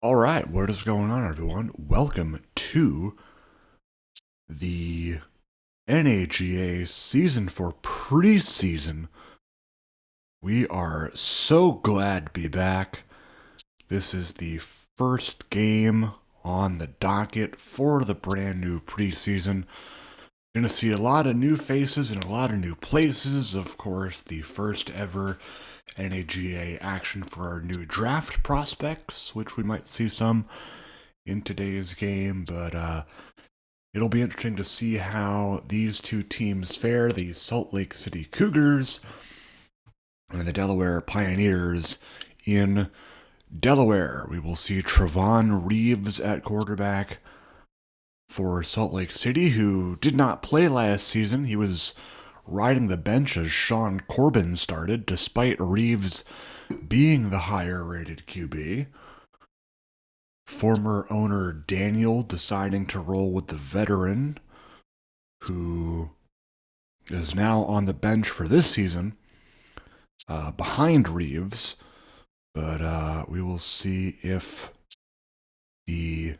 All right, what is going on, everyone? Welcome to the NAGA Season 4 Preseason. We are so glad to be back. This is the first game on the docket for the brand new preseason. Going to see a lot of new faces and a lot of new places. Of course, the first ever NAGA action for our new draft prospects, which we might see some in today's game, but it'll be interesting to see how these two teams fare, the Salt Lake City Cougars and the Delaware Pioneers in Delaware. We will see Trevon Reeves at quarterback for Salt Lake City, who did not play last season. He was riding the bench as Sean Corbin started, despite Reeves being the higher-rated QB. Former owner Daniel deciding to roll with the veteran, who is now on the bench for this season, behind Reeves. But we will see if the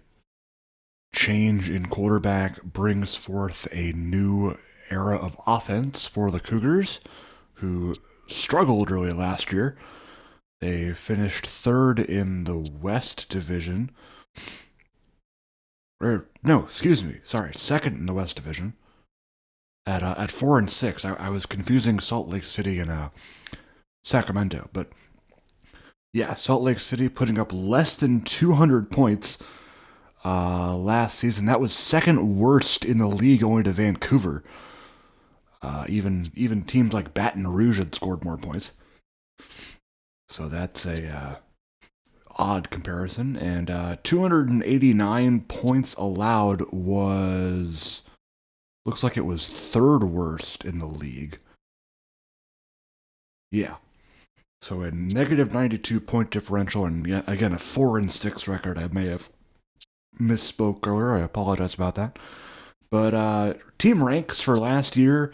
change in quarterback brings forth a new era of offense for the Cougars, who struggled really last year. They finished third in the West Division. Second in the West Division. At 4-6. I was confusing Salt Lake City and Sacramento, but yeah, Salt Lake City putting up less than 200 points last season. That was second worst in the league, only to Vancouver. Even teams like Baton Rouge had scored more points. So that's a odd comparison. And 289 points allowed looks like it was third worst in the league. Yeah. So a negative 92 point differential, and again, a 4-6 record. I may have misspoke earlier. I apologize about that. But team ranks for last year: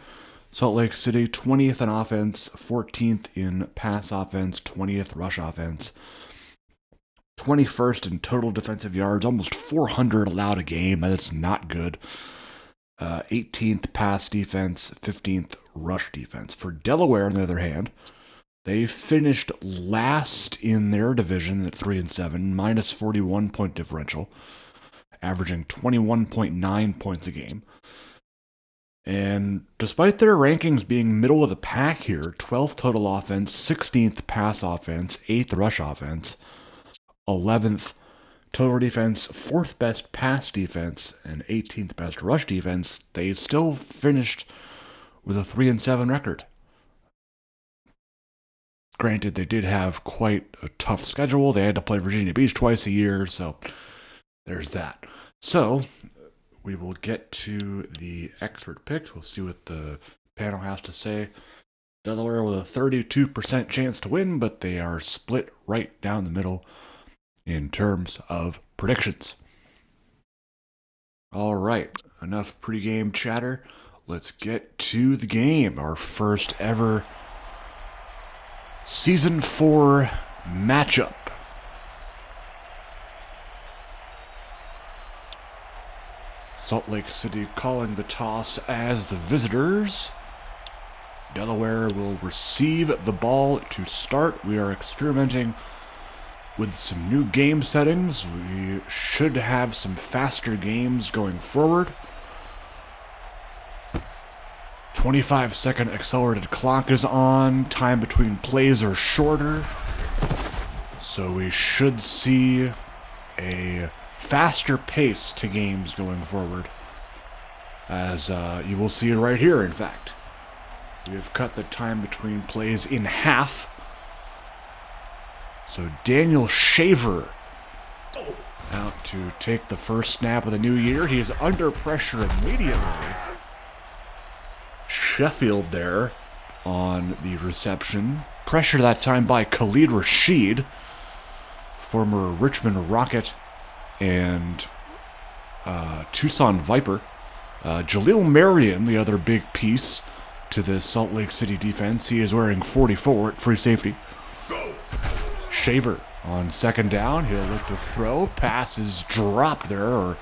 Salt Lake City 20th in offense, 14th in pass offense, 20th rush offense, 21st in total defensive yards, almost 400 allowed a game. That's not good. 18th pass defense, 15th rush defense. For Delaware, on the other hand, they finished last in their division at 3-7, minus 41 point differential, averaging 21.9 points a game. And despite their rankings being middle of the pack here, 12th total offense, 16th pass offense, 8th rush offense, 11th total defense, 4th best pass defense, and 18th best rush defense, they still finished with a 3-7 record. Granted, they did have quite a tough schedule. They had to play Virginia Beach twice a year, so there's that. So we will get to the expert picks. We'll see what the panel has to say. Delaware with a 32% chance to win, but they are split right down the middle in terms of predictions. All right, enough pregame chatter. Let's get to the game. Our first ever Season 4 matchup. Salt Lake City calling the toss as the visitors. Delaware will receive the ball to start. We are experimenting with some new game settings. We should have some faster games going forward. 25-second accelerated clock is on. Time between plays are shorter. So we should see a faster pace to games going forward. As you will see it right here, in fact. We have cut the time between plays in half. So Daniel Shaver out to take the first snap of the new year. He is under pressure immediately. Sheffield there on the reception. Pressure that time by Khalid Rashid, former Richmond Rocket and Tucson Viper. Jaleel Marion, the other big piece to this Salt Lake City defense. He is wearing 44 at free safety. Shaver On second down, he'll look to throw. Pass is dropped there, or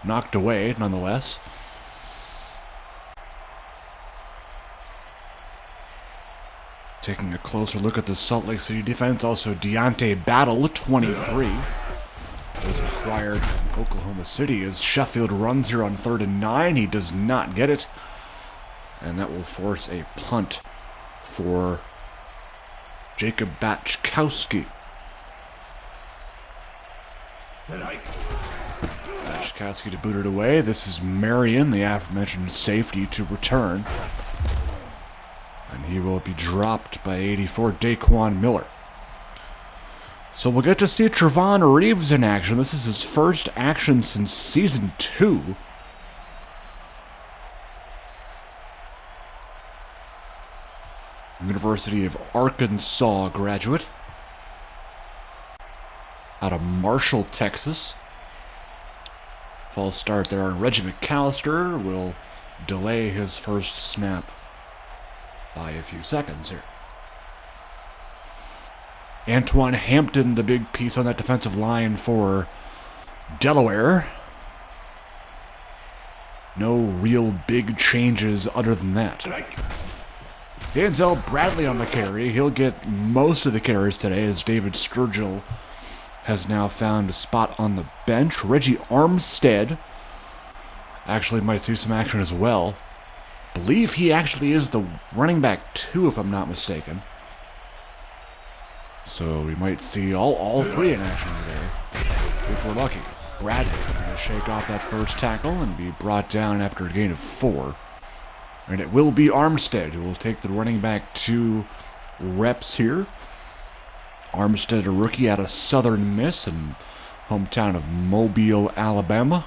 knocked away nonetheless. Taking a closer look at the Salt Lake City defense, also Deontay Battle, 23. Was required from Oklahoma City as Sheffield runs here on 3rd and 9. He does not get it. And that will force a punt for Jacob Batchkowski. Batchkowski to boot it away. This is Marion, the aforementioned safety, to return. And he will be dropped by 84, Daquan Miller. So we'll get to see Trevon Reeves in action. This is his first action since Season 2. University of Arkansas graduate. Out of Marshall, Texas. False start there on Reggie McAllister will delay his first snap by a few seconds here. Antoine Hampton, the big piece on that defensive line for Delaware. No real big changes other than that. Denzel Bradley on the carry. He'll get most of the carries today as David Sturgill has now found a spot on the bench. Reggie Armstead actually might see some action as well. Believe he actually is the running back 2, if I'm not mistaken. So we might see all three in action today, if we're lucky. Bradley going to shake off that first tackle and be brought down after a gain of 4. And it will be Armstead who will take the running back 2 reps here. Armstead, a rookie out of Southern Miss and hometown of Mobile, Alabama.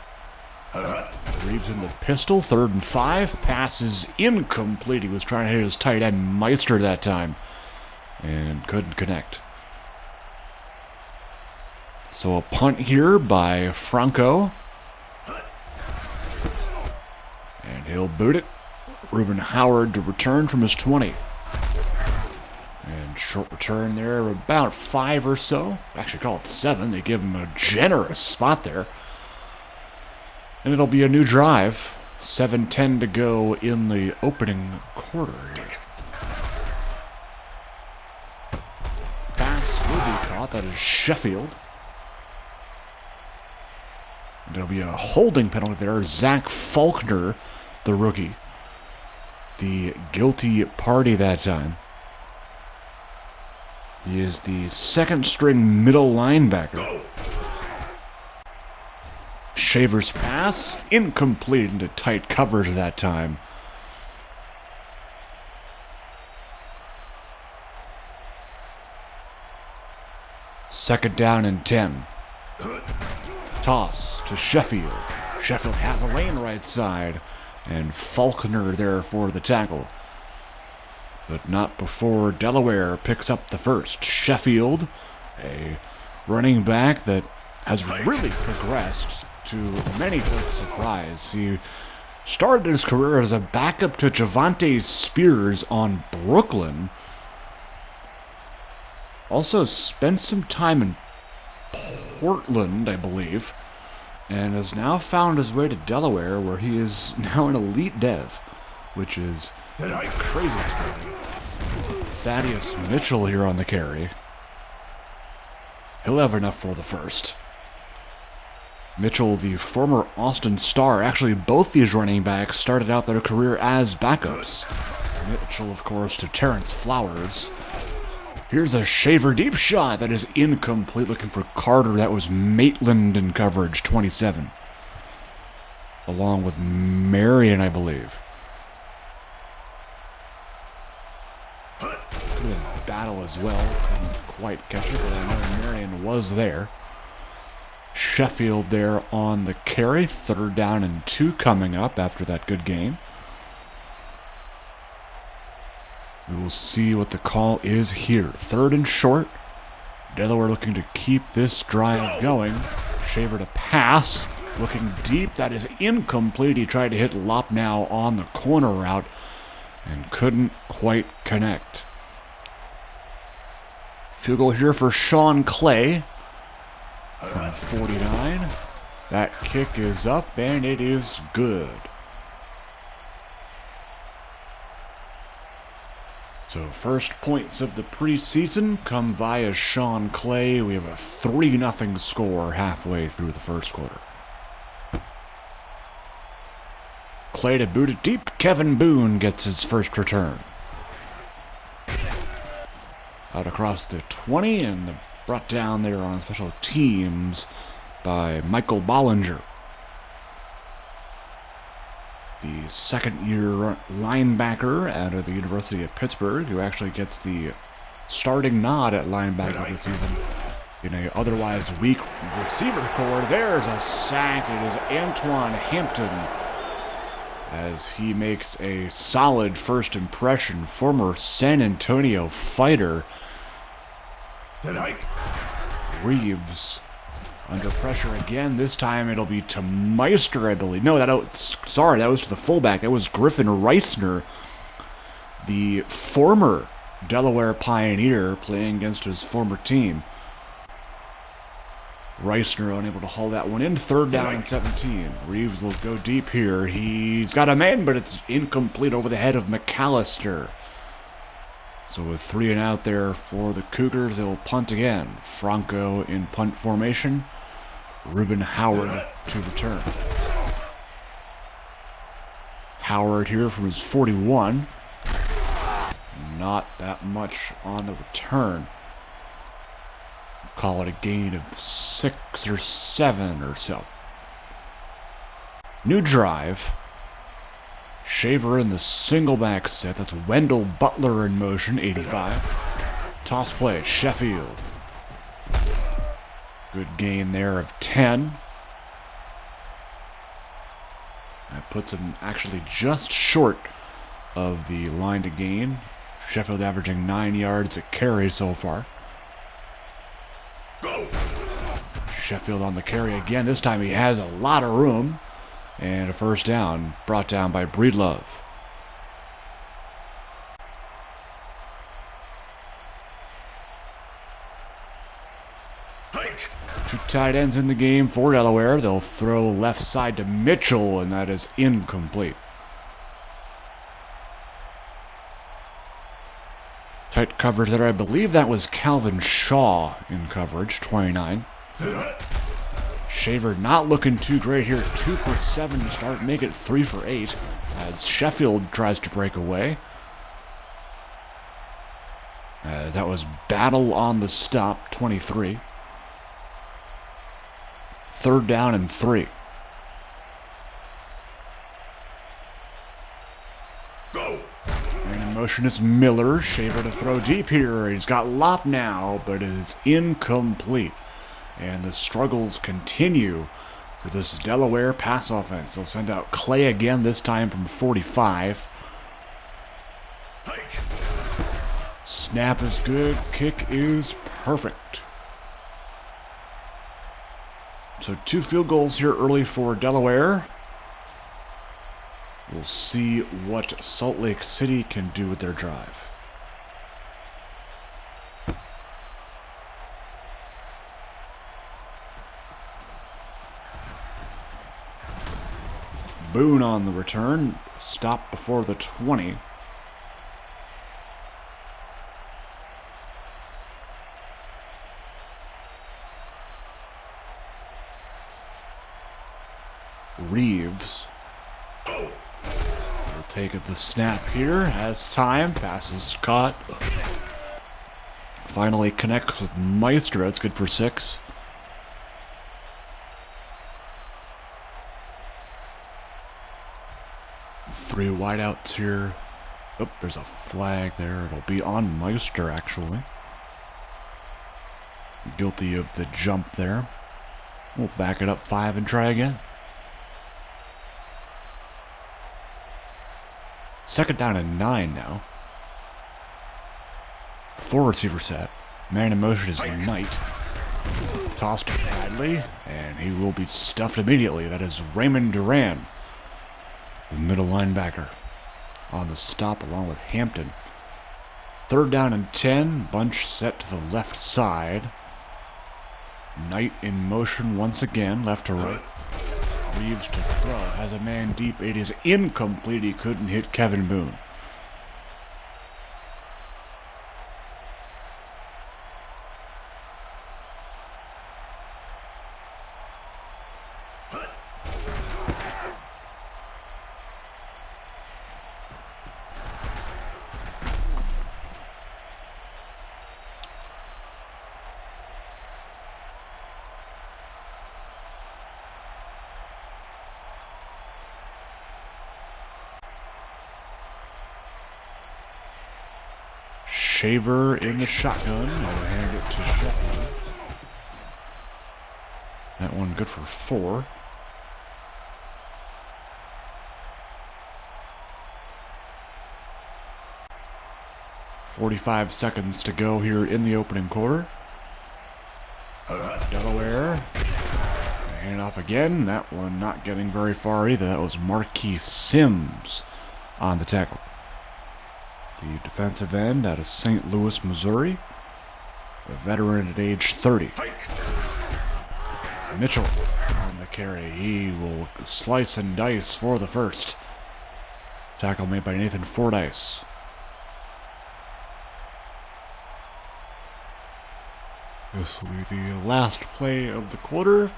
Reeves in the pistol, 3rd and 5. Pass is incomplete. He was trying to hit his tight end Meister that time and couldn't connect. So a punt here by Franco. And he'll boot it. Reuben Howard to return from his 20. And short return there, about 5 or so. Actually, call it 7. They give him a generous spot there. And it'll be a new drive. 7:10 to go in the opening quarter here. Pass will be caught. That is Sheffield. And there'll be a holding penalty there. Zach Faulkner, the rookie. The guilty party that time. He is the 2nd-string middle linebacker. Shaver's pass, incomplete into tight coverage that time. Second down and 10. Toss to Sheffield. Sheffield has a lane right side. And Faulkner there for the tackle. But not before Delaware picks up the first. Sheffield, a running back that has really progressed to many folks' surprise. He started his career as a backup to Javante Spears on Brooklyn. Also spent some time in Portland, I believe. And has now found his way to Delaware, where he is now an elite dev, which is a crazy story. Thaddeus Mitchell here on the carry. He'll have enough for the first. Mitchell, the former Austin Star, actually both these running backs started out their career as backups. Mitchell, of course, to Terrence Flowers. Here's a Shaver deep shot that is incomplete. Looking for Carter. That was Maitland in coverage, 27. Along with Marion, I believe. Could have been Battle as well. Couldn't quite catch it, but I know Marion was there. Sheffield there on the carry. 3rd down and 2 coming up after that good game. We will see what the call is here. 3rd and short. Delaware looking to keep this drive going. Shaver to pass. Looking deep. That is incomplete. He tried to hit Lopnow on the corner route and couldn't quite connect. Field goal here for Sean Clay from 49. That kick is up and it is good. So first points of the preseason come via Sean Clay. We have a 3-0 score halfway through the first quarter. Clay to boot it deep. Kevin Boone gets his first return. Out across the 20 and brought down there on special teams by Michael Bollinger. The second-year linebacker out of the University of Pittsburgh, who actually gets the starting nod at linebacker this season in a otherwise weak receiver corps. There's a sack. It is Antoine Hampton as he makes a solid first impression. Former San Antonio Fighter Reeves under pressure again. This time it'll be to Meister, I believe. No, that was to the fullback. That was Griffin Reisner, the former Delaware Pioneer playing against his former team. Reisner unable to haul that one in. Third down and 17. Reeves will go deep here. He's got a man, but it's incomplete over the head of McAllister. So with 3 and out there for the Cougars, they will punt again. Franco in punt formation. Ruben Howard to return. Howard here from his 41. Not that much on the return. Call it a gain of 6 or 7 or so. New drive. Shaver in the single back set. That's Wendell Butler in motion, 85. Toss play, Sheffield. Good gain there of 10. That puts him actually just short of the line to gain. Sheffield averaging 9 yards a carry so far. Go. Sheffield on the carry again. This time he has a lot of room. And a first down brought down by Breedlove. Two tight ends in the game for Delaware. They'll throw left side to Mitchell, and that is incomplete. Tight coverage there. I believe that was Calvin Shaw in coverage, 29. Shaver not looking too great here. 2 for 7 to start. Make it 3 for 8 as Sheffield tries to break away. That was Battle on the stop, 23. Third down and 3. Go. And in motion is Miller. Shaver to throw deep here. He's got Lop now, but it is incomplete. And the struggles continue for this Delaware pass offense. They'll send out Clay again, this time from 45. Snap is good. Kick is perfect. So 2 field goals here early for Delaware. We'll see what Salt Lake City can do with their drive. Boone on the return. Stop before the 20. Reeves will take the snap here. Has time. Passes caught. Finally connects with Meister. That's good for 6. Three wideouts here. Oh, there's a flag there. It'll be on Meister, actually. Guilty of the jump there. We'll back it up 5 and try again. Second down and 9 now. 4 receiver set. Man in motion is Knight. Tossed to Bradley, and he will be stuffed immediately. That is Raymond Duran, the middle linebacker, on the stop along with Hampton. Third down and 10. Bunch set to the left side. Knight in motion once again, left to right. Reeves to throw. Has a man deep. It is incomplete. He couldn't hit Kevin Boone. Shaver in the shotgun. He'll hand it to Sheffield. That one good for 4. .45 seconds to go here in the opening quarter. Delaware. Hand off again. That one not getting very far either. That was Marquis Sims on the tackle. The defensive end out of St. Louis, Missouri. A veteran at age 30. Mitchell on the carry. He will slice and dice for the first. Tackle made by Nathan Fordyce. This will be the last play of the quarter.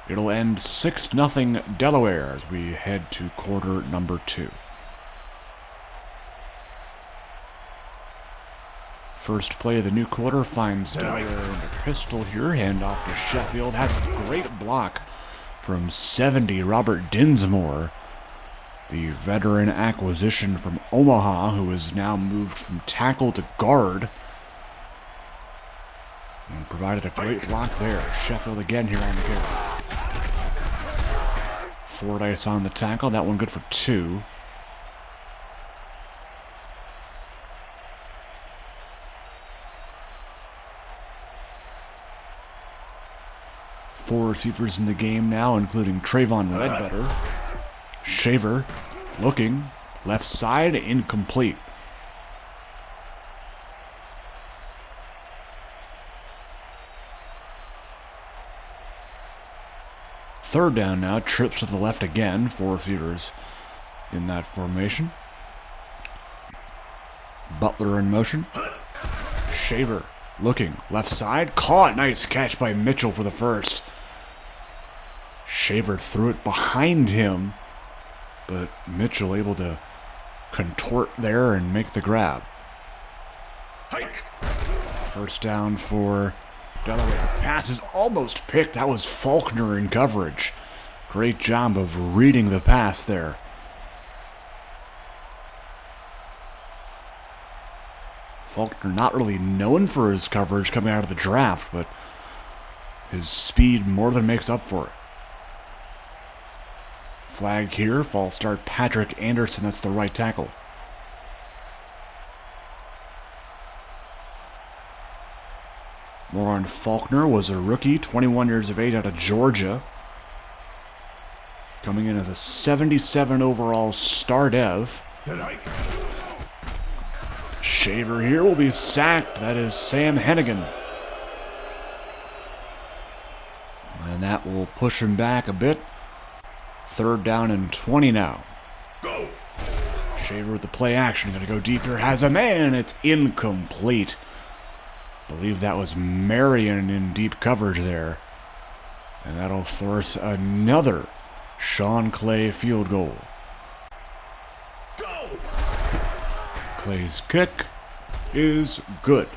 It'll end 6-0 Delaware as we head to quarter number 2. First play of the new quarter finds Delaware in the pistol here. Hand off to Sheffield. Has a great block from 70 Robert Dinsmore, the veteran acquisition from Omaha, who has now moved from tackle to guard. And provided a great block there. Sheffield again here on the carry. Fordyce on the tackle. That one good for 2. Four receivers in the game now, including Trayvon Ledbetter. Shaver looking. Left side, incomplete. Third down now, trips to the left again. 4 receivers in that formation. Butler in motion. Shaver looking. Left side, caught. Nice catch by Mitchell for the first. Shaver threw it behind him, but Mitchell able to contort there and make the grab. First down for Delaware. Pass is almost picked. That was Faulkner in coverage. Great job of reading the pass there. Faulkner not really known for his coverage coming out of the draft, but his speed more than makes up for it. Flag here, false start Patrick Anderson, that's the right tackle. More on Faulkner, was a rookie, 21 years of age out of Georgia. Coming in as a 77 overall star dev. Shaver here will be sacked, that is Sam Hennigan. And that will push him back a bit. Third down and 20 now. Go. Shaver with the play action. Gonna go deeper. Has a man. It's incomplete. Believe that was Marion in deep coverage there. And that'll force another Sean Clay field goal. Go. Clay's kick is good.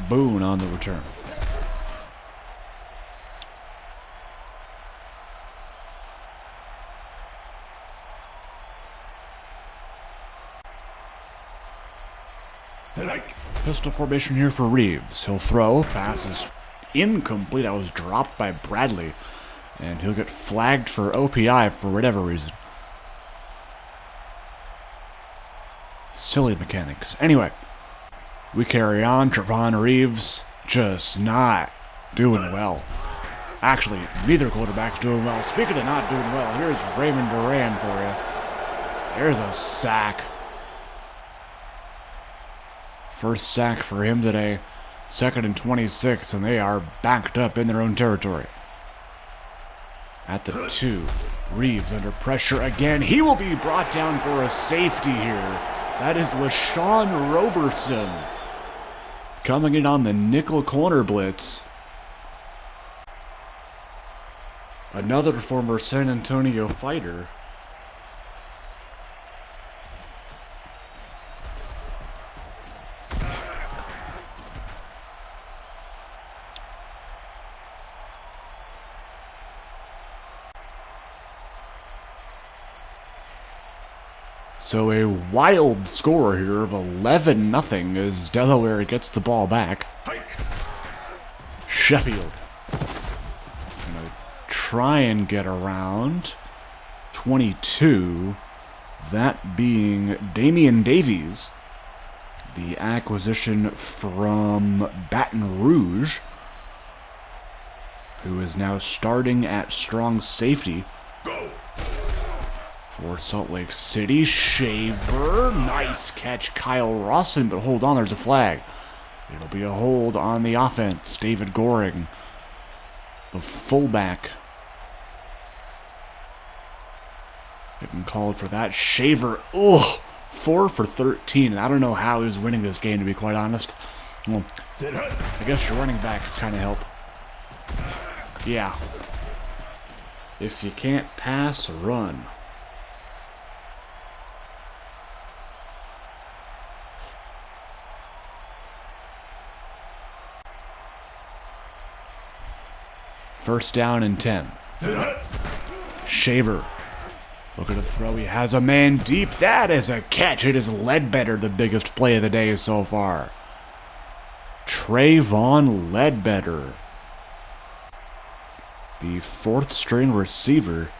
Boone on the return. Pistol formation here for Reeves. He'll throw. Pass is incomplete. That was dropped by Bradley. And he'll get flagged for OPI for whatever reason. Silly mechanics. Anyway, we carry on. Trevon Reeves just not doing well. Actually, neither quarterback's doing well. Speaking of not doing well, here's Raymond Duran for you. There's a sack. First sack for him today. 2nd and 26, and they are backed up in their own territory. At the 2, Reeves under pressure again. He will be brought down for a safety here. That is LaShawn Roberson coming in on the nickel corner blitz. Another former San Antonio fighter. So a wild score here of 11-0 as Delaware gets the ball back. Sheffield gonna try and get around 22. That being Damian Davies, the acquisition from Baton Rouge, who is now starting at strong safety. For Salt Lake City, Shaver, nice catch, Kyle Rawson, but hold on, there's a flag. It'll be a hold on the offense. David Goring, the fullback, getting called for that. Shaver, 4 for 13. I don't know how he's winning this game, to be quite honest. Well, I guess your running backs kind of help. Yeah. If you can't pass, run. First down and 10. Shaver. Look at the throw. He has a man deep. That is a catch. It is Ledbetter, the biggest play of the day so far. Trayvon Ledbetter, the 4th string receiver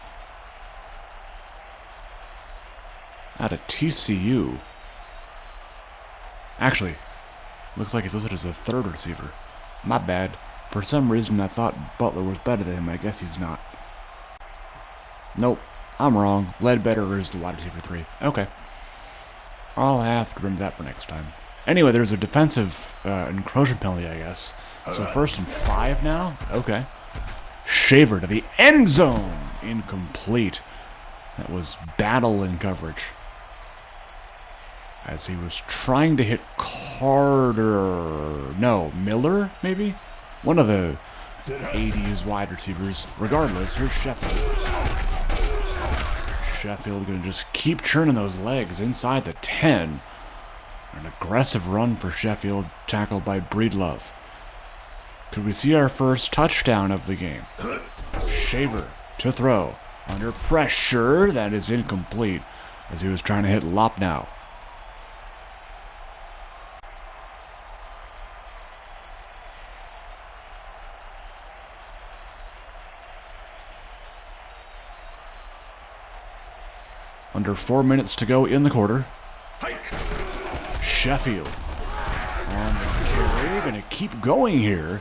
out of TCU. Actually, looks like he's listed as the 3rd receiver. My bad. For some reason, I thought Butler was better than him. I guess he's not. Nope, I'm wrong. Ledbetter is the wide receiver 3. Okay. I'll have to remember that for next time. Anyway, there's a defensive encroachment penalty, I guess. So 1st and 5 now? Okay. Shaver to the end zone. Incomplete. That was battle in coverage, as he was trying to hit Miller, maybe? One of the 80s wide receivers. Regardless, here's Sheffield. Sheffield going to just keep churning those legs inside the 10. An aggressive run for Sheffield, tackled by Breedlove. Could we see our first touchdown of the game? Shaver to throw. Under pressure. That is incomplete, as he was trying to hit Lopnow. Under 4 minutes to go in the quarter. Sheffield on the carry. Going to keep going here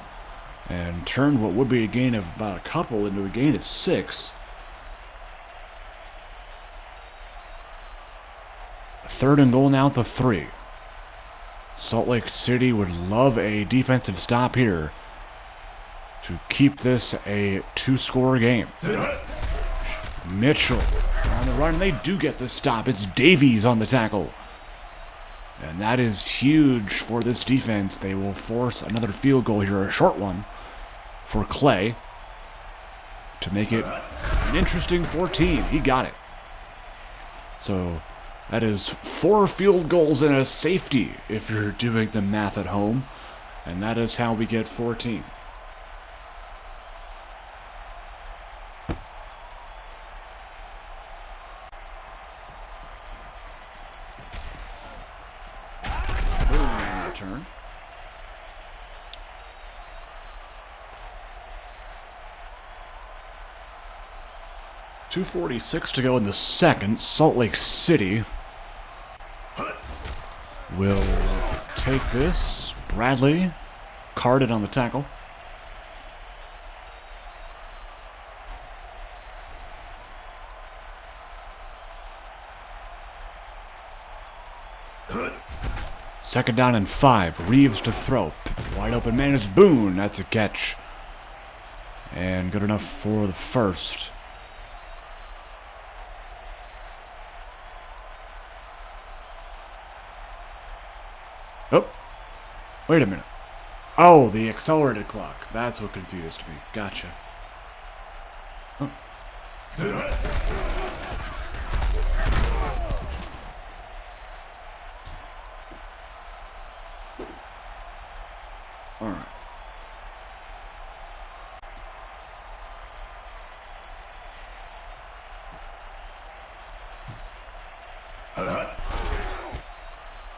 and turn what would be a gain of about a couple into a gain of 6. 3rd and goal now at the 3. Salt Lake City would love a defensive stop here to keep this a 2-score game. Mitchell on the run, and they do get the stop. It's Davies on the tackle. And that is huge for this defense. They will force another field goal here, a short one, for Clay to make it an interesting 14. He got it. So that is 4 field goals and a safety if you're doing the math at home. And that is how we get 14. Turn. .246 to go in the second. Salt Lake City will take this. Bradley carded on the tackle. Second down and 5. Reeves to throw. Wide open man is Boone. That's a catch. And good enough for the first. Oh. Wait a minute. Oh, the accelerated clock. That's what confused me. Gotcha. Oh. All right.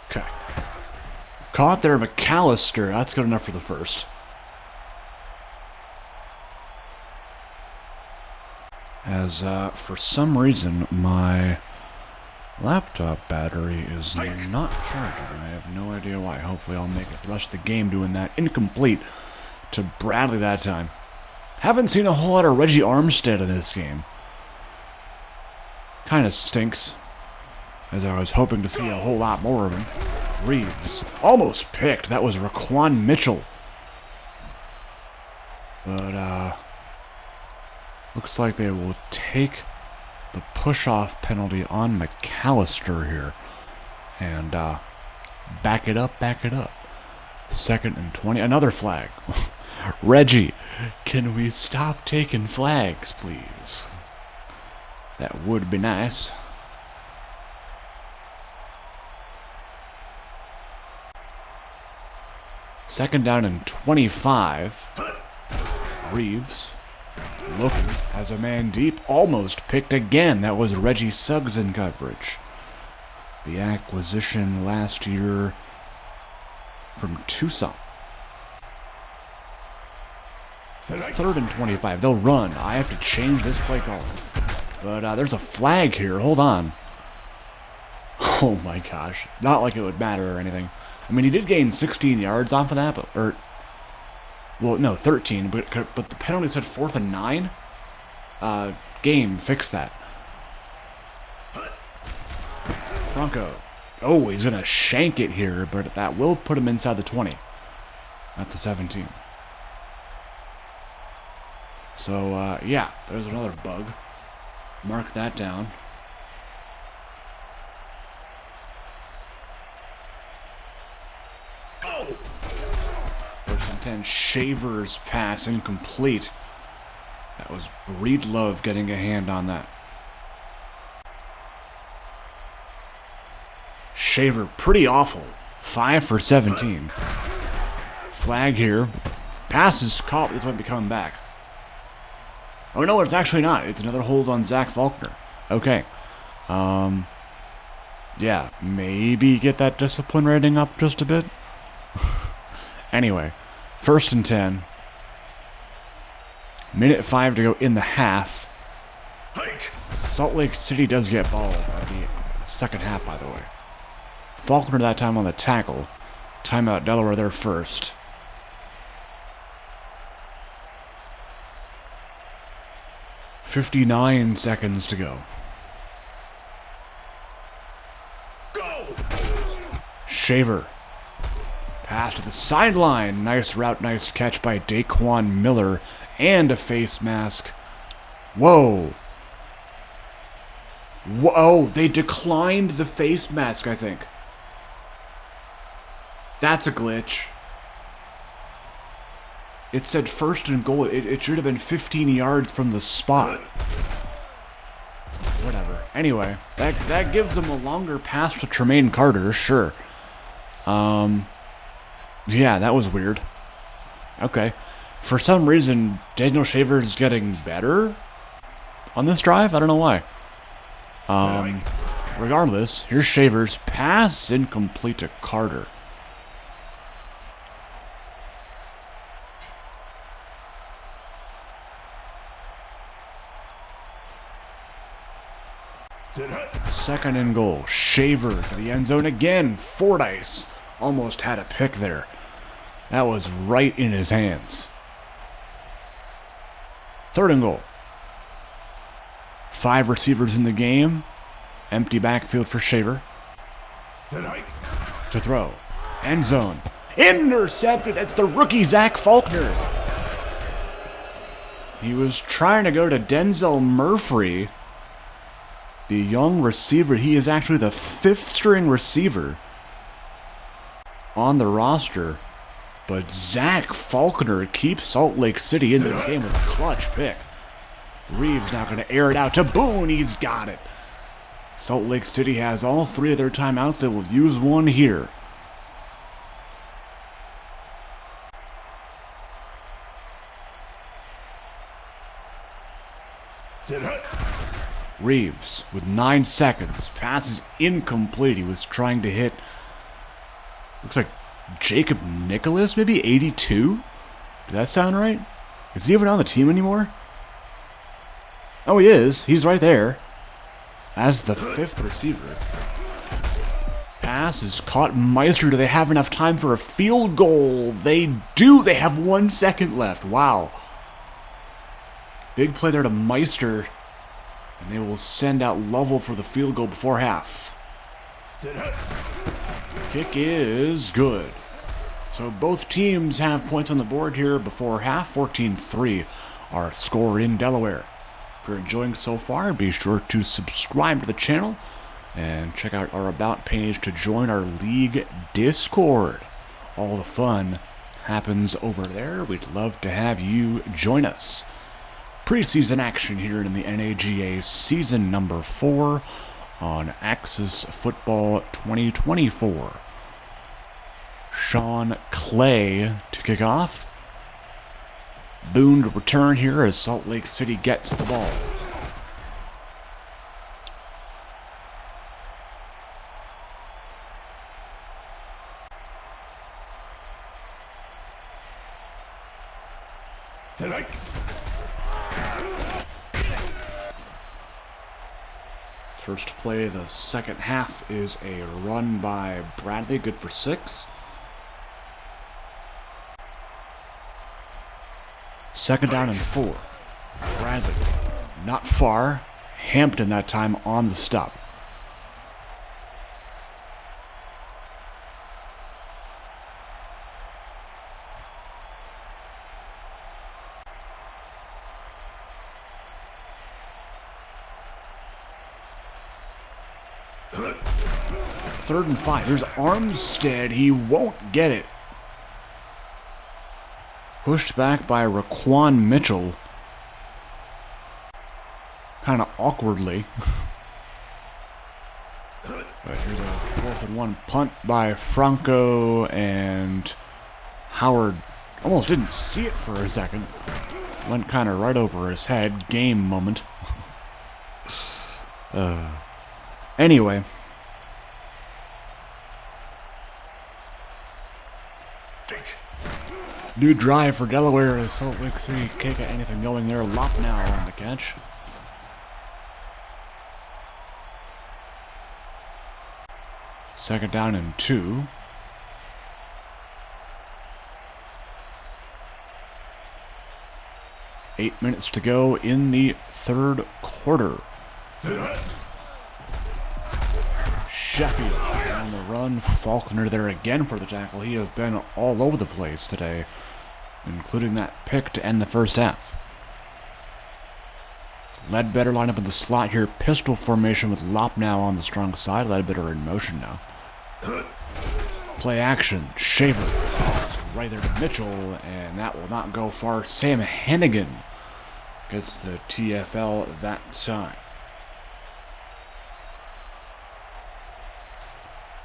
Okay. Caught there, McAllister. That's good enough for the first. As for some reason my laptop battery is not charging. I have no idea why. Hopefully I'll make it the rest of the game doing that. Incomplete to Bradley that time. Haven't seen a whole lot of Reggie Armstead in this game. Kind of stinks, as I was hoping to see a whole lot more of him. Reeves almost picked. That was Raquan Mitchell. But looks like they will take the push-off penalty on McAllister here. And back it up, back it up. 2nd and 20. Another flag. Reggie, can we stop taking flags, please? That would be nice. Second down and 25. Reeves looking as a man deep, almost picked again. That was Reggie Suggs in coverage. The acquisition last year from Tucson. 3rd and 25. They'll run. I have to change this play call. But there's a flag here. Hold on. Oh my gosh. Not like it would matter or anything. I mean, he did gain 16 yards off of that, but, well, no, 13, but the penalty said 4th and 9. Game, fix that. Franco. Oh, he's going to shank it here, but that will put him inside the 20 at the 17. So, yeah, there's another bug. Mark that down. First and 10, Shaver's pass incomplete. That was Breedlove getting a hand on that. Shaver, pretty awful. 5 for 17. Flag here. Pass is caught. This might be coming back. Oh no, it's actually not. It's another hold on Zach Faulkner. Okay. Yeah, maybe get that discipline rating up just a bit. Anyway, 1st and 10. Minute 5 to go in the half. Salt Lake City does get ball at the second half, by the way. Faulkner that time on the tackle. Timeout Delaware there first. .59 seconds to go. Shaver. Pass to the sideline. Nice route, nice catch by Daquan Miller. And a face mask. Whoa. Whoa, they declined the face mask, I think. That's a glitch. It said 1st and goal. It should have been 15 yards from the spot. Whatever. Anyway, that gives them a longer pass to Tremaine Carter, sure. Yeah, that was weird. Okay. For some reason, Daniel Shaver's getting better on this drive. I don't know why. Regardless, here's Shaver's pass incomplete to Carter. Second and goal. Shaver to the end zone again. Fordyce almost had a pick there. That was right in his hands. Third and goal. 5 receivers in the game. Empty backfield for Shaver. To throw. End zone. Intercepted. That's the rookie Zach Faulkner. He was trying to go to Denzel Murphy, the young receiver. He is actually the 5th string receiver on the roster. But Zach Faulkner keeps Salt Lake City in this game with a clutch pick. Reeves now going to air it out to Boone. He's got it. Salt Lake City has all 3 of their timeouts. They will use one here. Reeves with 9 seconds. Pass is incomplete. He was trying to hit, looks like Jacob Nicholas, maybe 82? Did that sound right? Is he even on the team anymore? Oh, he is. He's right there as the 5th receiver. Pass is caught. Meister, do they have enough time for a field goal? They do. They have 1 second left. Wow. Big play there to Meister. And they will send out Lovell for the field goal before half. Kick is good. So both teams have points on the board here before half. 14-3 our score in Delaware. If you're enjoying so far, be sure to subscribe to the channel and check out our About page to join our league Discord. All the fun happens over there. We'd love to have you join us. Preseason action here in the NAGA season number 4 on Axis Football 2024. Sean Clay to kick off. Boone to return here as Salt Lake City gets the ball. First play of the second half is a run by Bradley, good for 6. Second down and 4. Bradley, not far. Hampton that time on the stop. Third and 5. Here's Armstead. He won't get it. Pushed back by Raquan Mitchell. Kind of awkwardly. But here's a 4th and 1 punt by Franco, and Howard almost didn't see it for a second. Went kind of right over his head. Game moment. Anyway. New drive for Delaware as Salt Lake City can't get anything going there. Lop now on the catch. Second down and 2. Eight minutes to go in the third quarter. Sheffield on the run. Faulkner there again for the tackle. He has been all over the place today, including that pick to end the first half. Ledbetter line up in the slot here. Pistol formation with Lop now on the strong side. Ledbetter in motion now. Play action. Shaver. Right there to Mitchell, and that will not go far. Sam Hennigan gets the TFL that time.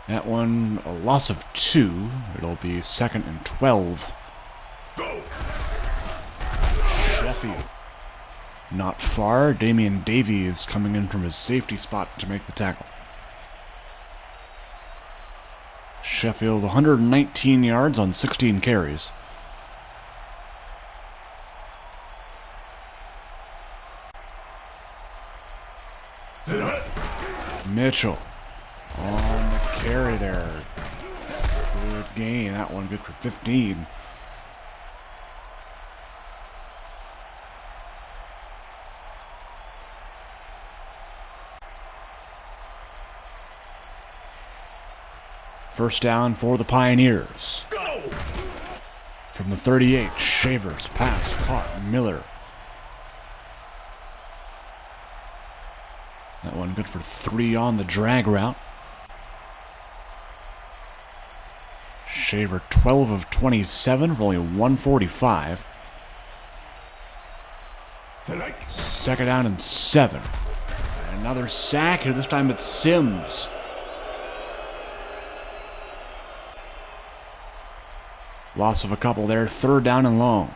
That one, a loss of 2. It'll be 2nd and 12. Go. Sheffield. Not far. Damian Davies coming in from his safety spot to make the tackle. Sheffield 119 yards on 16 carries. Mitchell on the carry there. Good gain. That one good for 15. First down for the Pioneers. Go! From the 38, Shavers pass caught Miller. That one good for 3 on the drag route. Shaver 12 of 27 for only 145. Second down and 7. Another sack, and this time it's Sims. Loss of a couple there. Third down and long.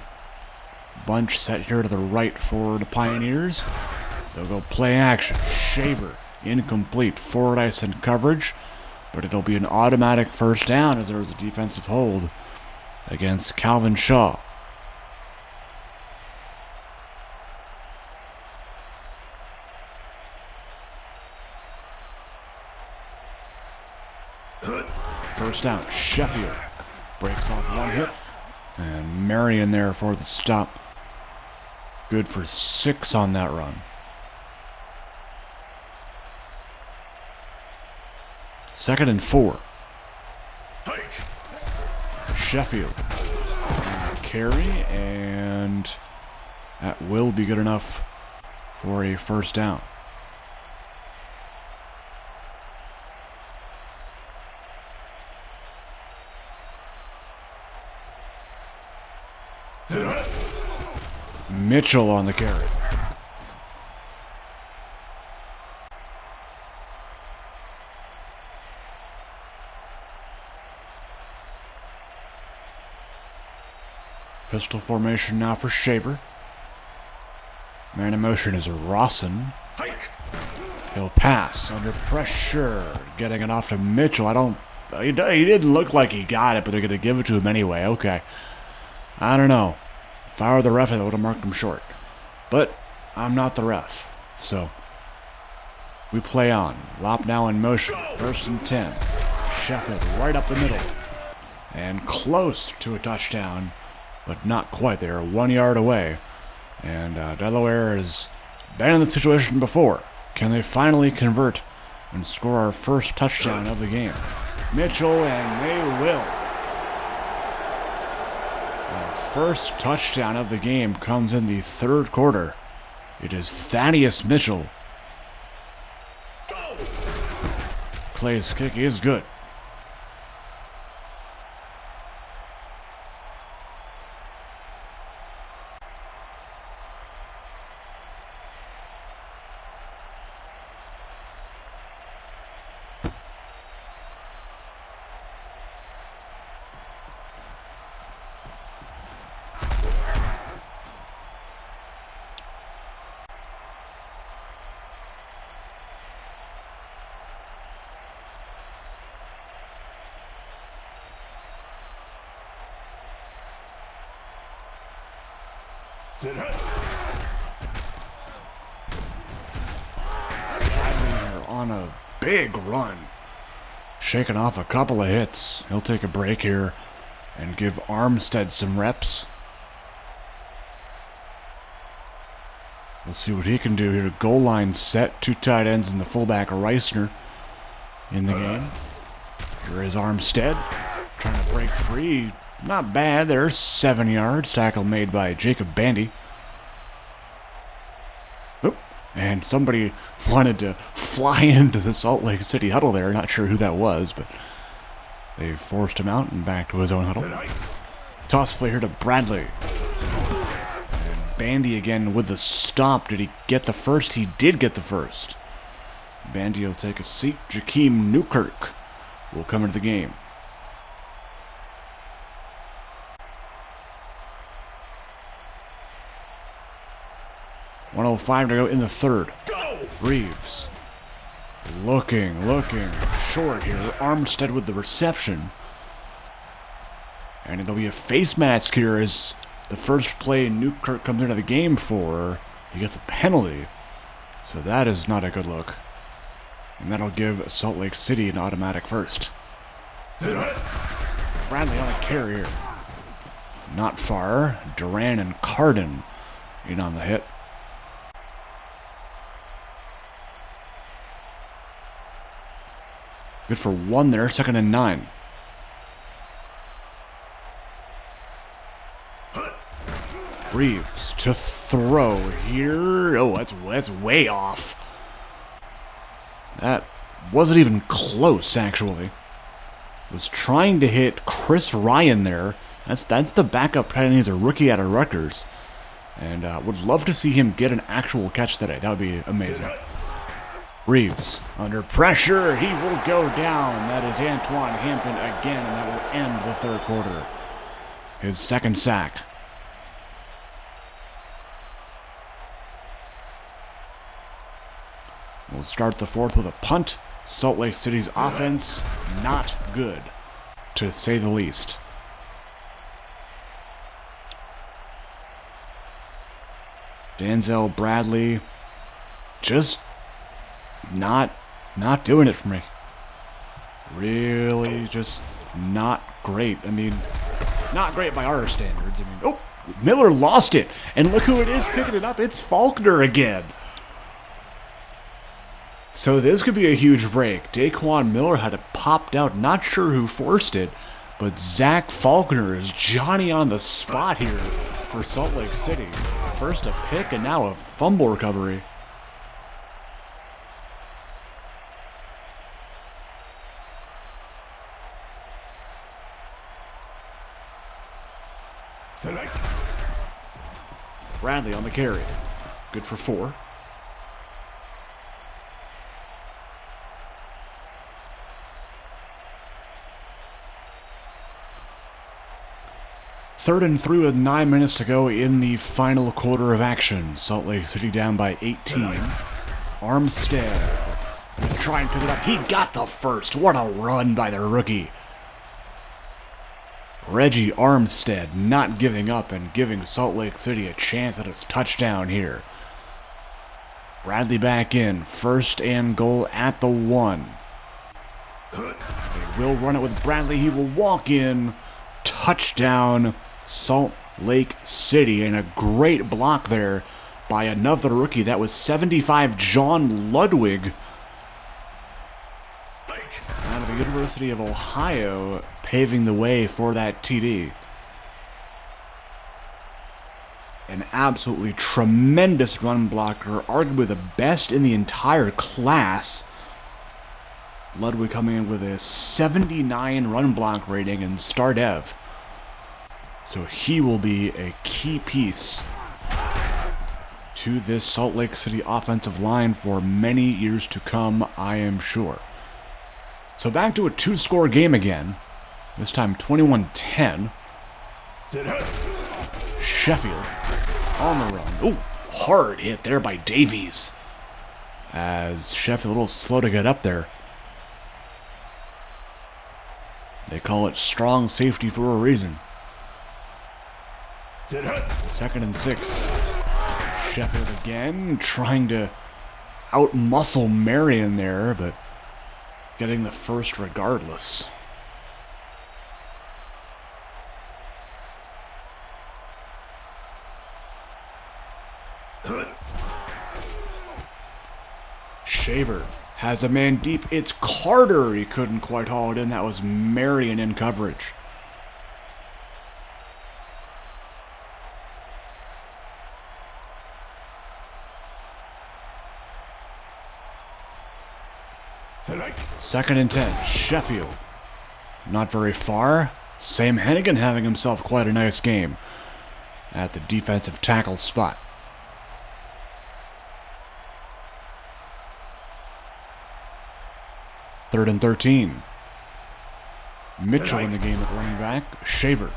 Bunch set here to the right for the Pioneers. They'll go play action. Shaver incomplete. Forward ice and coverage. But it'll be an automatic first down as there was a defensive hold against Calvin Shaw. First down, Sheffield breaks off one hit. And Marion there for the stop. Good for 6 on that run. Second and 4. Sheffield. Carry, and that will be good enough for a first down. Mitchell on the carry. Pistol formation now for Shaver. Man in motion is Rawson. He'll pass under pressure. Getting it off to Mitchell. He didn't look like he got it, but they're going to give it to him anyway. Okay. I don't know. If I were the ref, I would have marked him short. But I'm not the ref. So we play on. Lop now in motion. First and 10. Sheffield right up the middle. And close to a touchdown. But not quite. They are 1 yard away. And Delaware has been in the situation before. Can they finally convert and score our first touchdown of the game? Mitchell, and they will. Our first touchdown of the game comes in the third quarter. It is Thaddeus Mitchell. Clay's kick is good. On a big run. Shaking off a couple of hits. He'll take a break here and give Armstead some reps. Let's see what he can do here. Goal line set. 2 tight ends and the fullback Reisner in the game. Here is Armstead trying to break free. Not bad. There's 7 yards. Tackle made by Jacob Bandy. Oop. And somebody wanted to fly into the Salt Lake City huddle there. Not sure who that was, but they forced him out and back to his own huddle. Toss play here to Bradley. And Bandy again with the stop. Did he get the first? He did get the first. Bandy will take a seat. Jakeem Newkirk will come into the game. .105 to go in the third. Reeves looking short here. Armstead with the reception. And it'll be a face mask here as the first play Newkirk comes into the game for. He gets a penalty. So that is not a good look. And that'll give Salt Lake City an automatic first. Bradley on a carrier. Not far. Duran and Carden in on the hit. Good for 1 there, 2nd and 9. Reeves to throw here. Oh, that's way off. That wasn't even close, actually. Was trying to hit Chris Ryan there. That's the backup tight end. He's a rookie out of Rutgers. And would love to see him get an actual catch today. That would be amazing. Reeves under pressure. He will go down. That is Antoine Hampton again, and that will end the 3rd quarter. His 2nd sack. We'll start the 4th with a punt. Salt Lake City's offense, not good, to say the least. Denzel Bradley, just not doing it for me. Really just not great. I mean, not great by our standards. I mean, oh, Miller lost it. And look who it is picking it up. It's Faulkner again. So this could be a huge break. Daquan Miller had it popped out. Not sure who forced it, but Zach Faulkner is Johnny on the spot here for Salt Lake City. First a pick and now a fumble recovery. Bradley on the carry. Good for 4. Third and 3 with 9 minutes to go in the final quarter of action. Salt Lake City down by 18. Armstead gonna try and pick it up. He got the first. What a run by the rookie. Reggie Armstead not giving up and giving Salt Lake City a chance at a touchdown here. Bradley back in. 1st and goal at the 1. They will run it with Bradley. He will walk in. Touchdown, Salt Lake City. And a great block there by another rookie. That was 75, John Ludwig. Out of the University of Ohio, paving the way for that TD. An absolutely tremendous run blocker, arguably the best in the entire class. Ludwig coming in with a 79 run block rating in StarDev. So he will be a key piece to this Salt Lake City offensive line for many years to come, I am sure. So back to a 2-score game again. This time 21-10. Sheffield on the run. Oh, hard hit there by Davies. As Sheffield a little slow to get up there. They call it strong safety for a reason. 2nd and 6. Sheffield again trying to out-muscle Marion there, but getting the first regardless. Shaver has a man deep. It's Carter. He couldn't quite haul it in. That was Marion in coverage. Second and 10. Sheffield. Not very far. Sam Hennigan having himself quite a nice game at the defensive tackle spot. Third and 13. Mitchell in the game at running back. Shaver.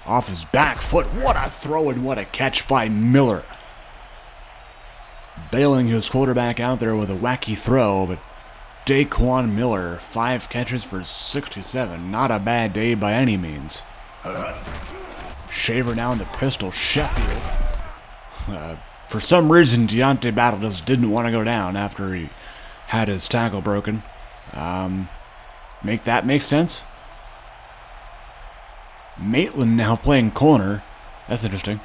Off his back foot. What a throw and what a catch by Miller. Bailing his quarterback out there with a wacky throw, but Daquan Miller, 5 catches for 67. Not a bad day by any means. Shaver now in the pistol. Sheffield. For some reason, Deontay Battle just didn't want to go down after he had his tackle broken. Make that make sense? Maitland now playing corner. That's interesting.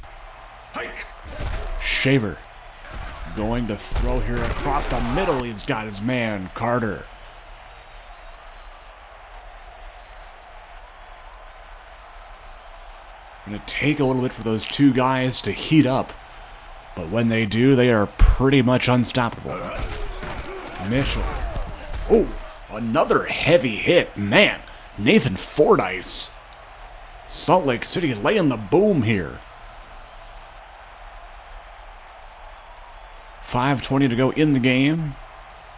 Shaver going to throw here across the middle. He's got his man, Carter. Going to take a little bit for those two guys to heat up. But when they do, they are pretty much unstoppable. Mitchell. Oh, another heavy hit. Man, Nathan Fordyce. Salt Lake City laying the boom here. 5:20 to go in the game.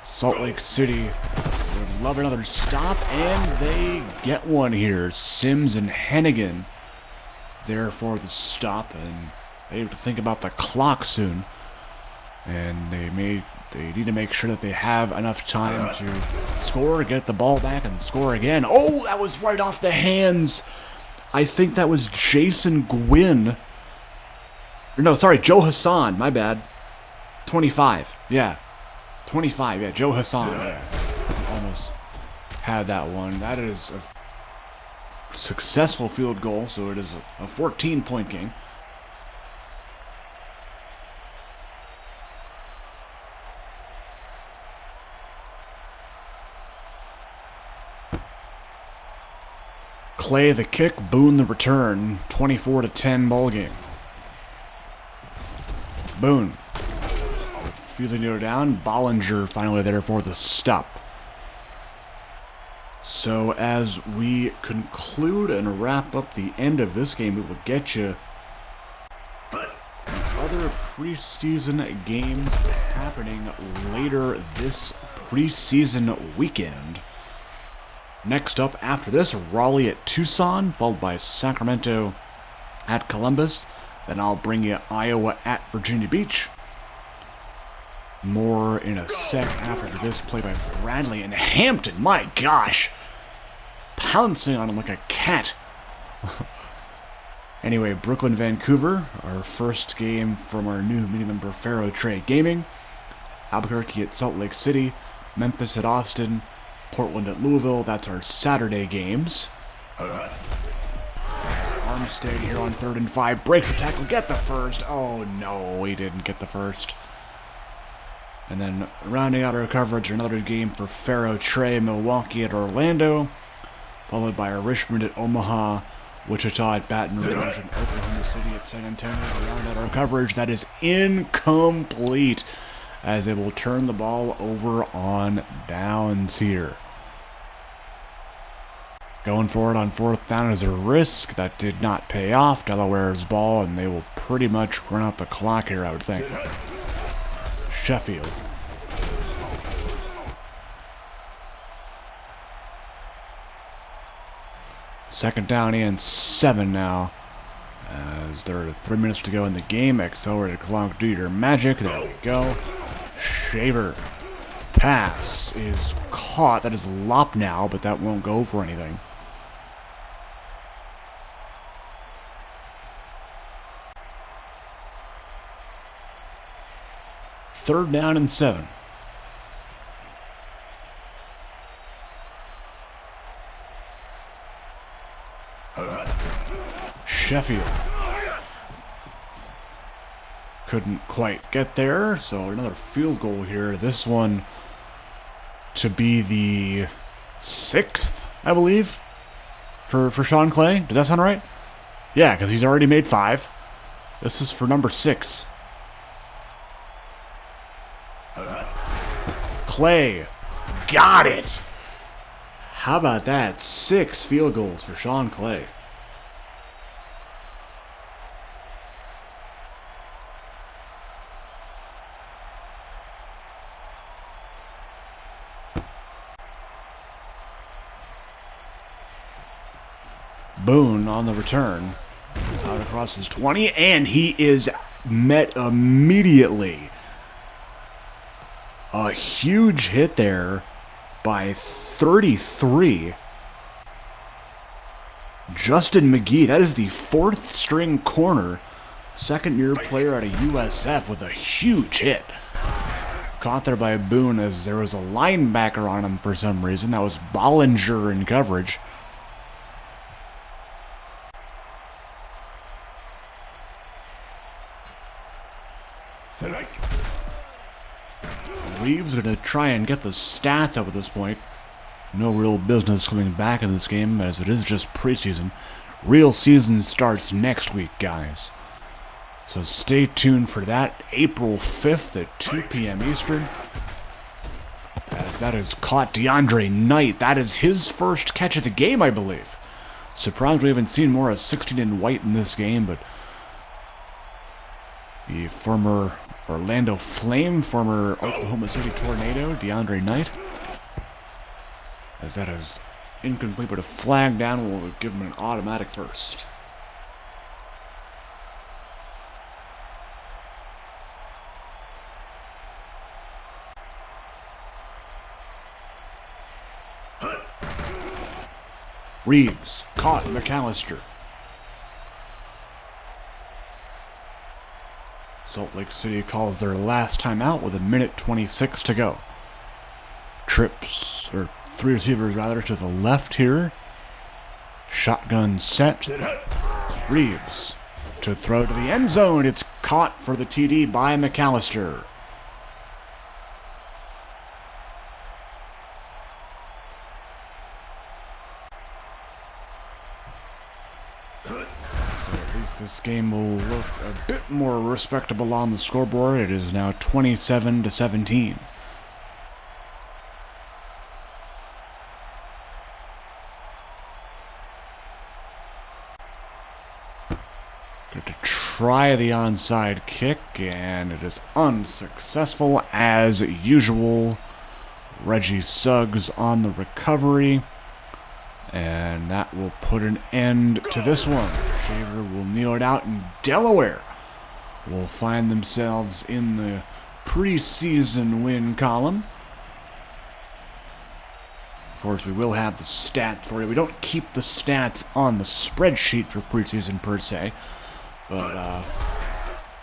Salt Lake City would love another stop, and they get one here. Sims and Hennigan there for the stop, and they have to think about the clock soon. And they need to make sure that they have enough time to score, get the ball back, and score again. Oh, that was right off the hands. I think that was Jason Gwynn. No, sorry, Joe Hassan. My bad. 25. Yeah. 25. Yeah, Joe Hassan. Yeah. Almost had that one. That is a successful field goal, so it is a 14-point game. Clay the kick, Boone the return. 24-10 ball game. Boone. Feeling it down. Bollinger finally there for the stop. So as we conclude and wrap up the end of this game, it will get you other preseason games happening later this preseason weekend. Next up after this, Raleigh at Tucson, followed by Sacramento at Columbus. Then I'll bring you Iowa at Virginia Beach. More in a sec after this play by Bradley and Hampton. My gosh. Pouncing on him like a cat. Anyway, Brooklyn, Vancouver, our first game from our new mini-member Faro Trey Gaming. Albuquerque at Salt Lake City. Memphis at Austin. Portland at Louisville. That's our Saturday games. Armstead here on 3rd and 5. Breaks the tackle. Get the first. Oh, no. He didn't get the first. And then rounding out our coverage, another game for Faro Trey. Milwaukee at Orlando. Followed by Richmond at Omaha. Wichita at Baton Rouge. And Oklahoma City at San Antonio. To round out our coverage, that is incomplete, as they will turn the ball over on downs here. Going for it on 4th down is a risk. That did not pay off. Delaware's ball, and they will pretty much run out the clock here, I would think. Sheffield. Second down and 7 now, as there are 3 minutes to go in the game. Accelerated clock, do your magic. There we go. Shaver. Pass is caught. That is lopped now, but that won't go for anything. Third down and 7. Sheffield couldn't quite get there, so another field goal here. This one to be the 6th, I believe, for Sean Clay. Does that sound right? Yeah, because he's already made 5. This is for number 6. Clay got it. How about that? 6 field goals for Sean Clay. Boone on the return, out across his 20, and he is met immediately. A huge hit there by 33. Justin McGee, that is the 4th string corner, second-year player at a USF with a huge hit. caught there by Boone as there was a linebacker on him for some reason. That was Bollinger in coverage. Reeves going to try and get the stats up at this point. No real business coming back in this game as it is just preseason. Real season starts next week, guys. So stay tuned for that. April 5th at 2 p.m. Eastern. As that is caught DeAndre Knight. That is his first catch of the game, I believe. Surprised we haven't seen more of 16 and white in this game, but the former Orlando Flame, former Oklahoma City Tornado, DeAndre Knight. As that is incomplete, but a flag down will give him an automatic first. Reeves caught McAllister. Salt Lake City calls their last timeout with 1:26 to go. Trips, or three receivers rather, to the left here. Shotgun set. Reeves to throw to the end zone. It's caught for the TD by McAllister. This game will look a bit more respectable on the scoreboard. It is now 27-17. Good to try the onside kick, and it is unsuccessful as usual. Reggie Suggs on the recovery. And that will put an end to this one. Shaver will kneel it out, and Delaware will find themselves in the preseason win column. Of course, we will have the stats for you. We don't keep the stats on the spreadsheet for preseason per se, but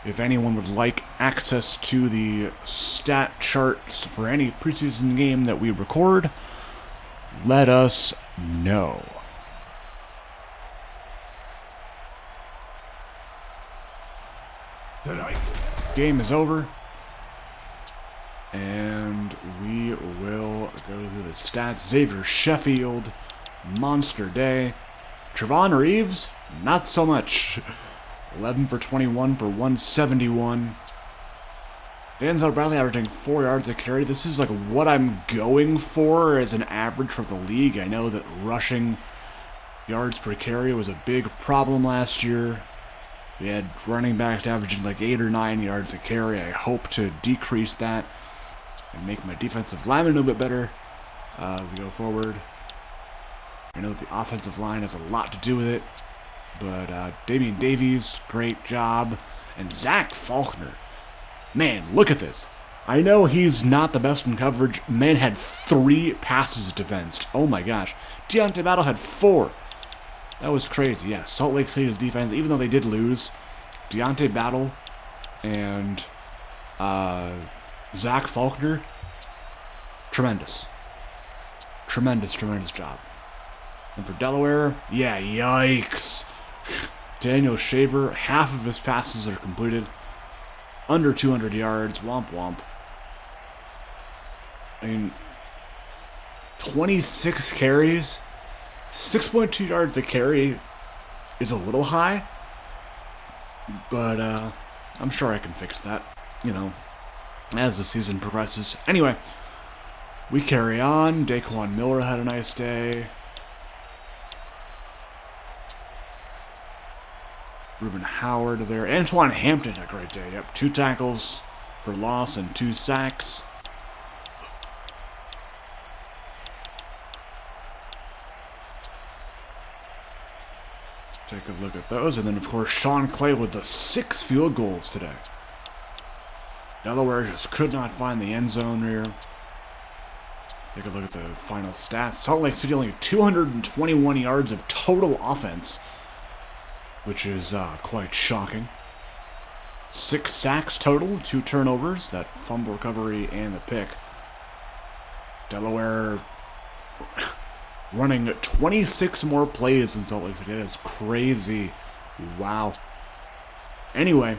if anyone would like access to the stat charts for any preseason game that we record, let us know. Game is over, and we will go through the stats. Xavier Sheffield, monster day. Trevon Reeves, not so much. 11 for 21 for 171. Denzel Bradley averaging 4 yards a carry. This is like what I'm going for as an average for the league. I know that rushing yards per carry was a big problem last year. We had running backs averaging like 8 or 9 yards a carry. I hope to decrease that and make my defensive lineman a little bit better. We go forward. I know that the offensive line has a lot to do with it, but Damian Davies, great job, and Zach Faulkner. Man, look at this. I know he's not the best in coverage. Man had 3 passes defensed. Oh my gosh. Deontay Battle had 4. That was crazy. Yeah, Salt Lake City's defense, even though they did lose, Deontay Battle and Zach Faulkner, tremendous. Tremendous job. And for Delaware, yeah, yikes. Daniel Shaver, half of his passes are completed. Under 200 yards, womp womp. I mean, 26 carries, 6.2 yards a carry is a little high, but I'm sure I can fix that, you know, as the season progresses. Anyway, we carry on. Daquan Miller had a nice day. Reuben Howard there. Antoine Hampton had a great day. Yep, 2 tackles for loss and 2 sacks. Take a look at those. And then, of course, Sean Clay with the 6 field goals today. Delaware just could not find the end zone here. Take a look at the final stats. Salt Lake City only 221 yards of total offense, which is quite shocking. 6 sacks total, 2 turnovers, that fumble recovery and the pick. Delaware running 26 more plays in Salt Lake City. That is crazy. Wow. Anyway,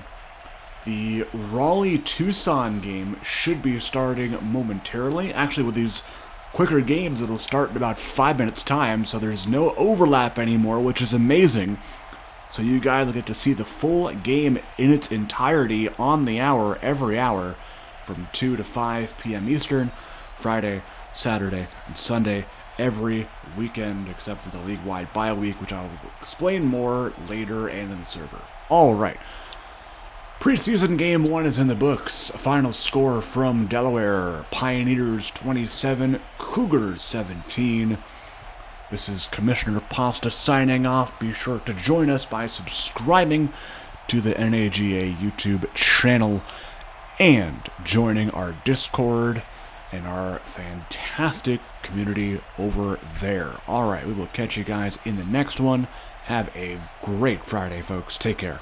the Raleigh-Tucson game should be starting momentarily. Actually, with these quicker games, it'll start in about 5 minutes time, so there's no overlap anymore, which is amazing. So you guys will get to see the full game in its entirety on the hour, every hour, from 2 to 5 p.m. Eastern, Friday, Saturday, and Sunday, every weekend except for the league-wide bye week, which I'll explain more later and in the server. Alright. Preseason game 1 is in the books. Final score from Delaware Pioneers 27, Cougars 17. This is Commissioner Pasta signing off. Be sure to join us by subscribing to the NAGA YouTube channel and joining our Discord and our fantastic community over there. Alright, we will catch you guys in the next one. Have a great Friday, folks. Take care.